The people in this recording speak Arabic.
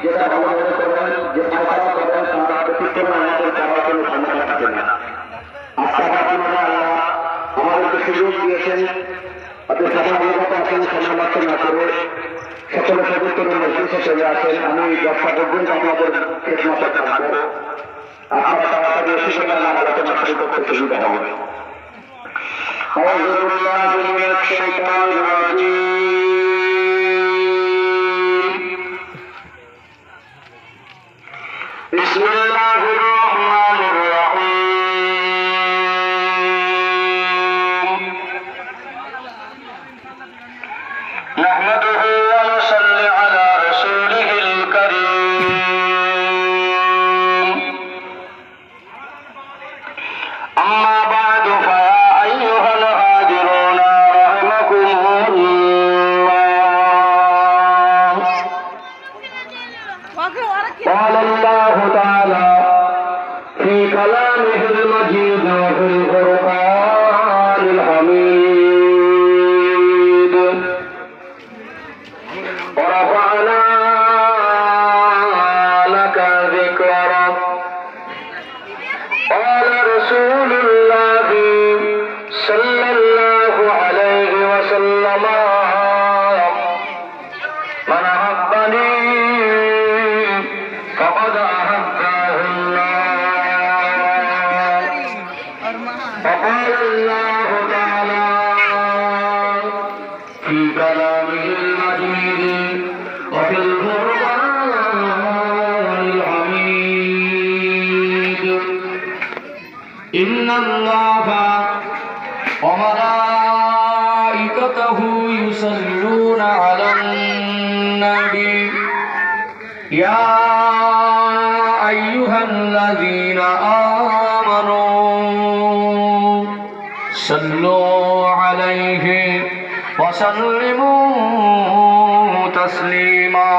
যেটা ভালো মনে করবেন যে ফায়সলা করবেন তার ব্যক্তিত্ব আমাদের করার কোনো ক্ষমতা থাকে না। আজকে আল্লাহ আমাদেরকে সুযোগ দিয়েছেন, আপনি সবাই অবগত আছেন, সময় নষ্ট না করে সকলে পবিত্র মজলিসে চলে আসেন। আমি 10টা পর্যন্ত আপনাদের খেদমতে থাকবো। আপনারা তাড়াতাড়ি এসে সেটা আলোচনা শুরু করতে সুবিধা হবে। أعوذ بالله من الشيطان الرجيم. بسم الله الرحمن الرحيم. نحمده ونصلي على رسوله الكريم. أما بعد فيا أيها الهاجرون رحمكم الله. قال الله تعالى في كلامه المجيد وفي القرآن الحميد: ورفعنا لك ذكرك. قال رسول الله صلى الله عليه وسلم: من أحبني فقد أحبه الله. وقال الله تعالى في كلامه المجيد وفي القرآن الحميد: إن الله وملائكته يصلون على النبي يا أيها الذين آمنوا صلوا عليه وسلموا تسليما.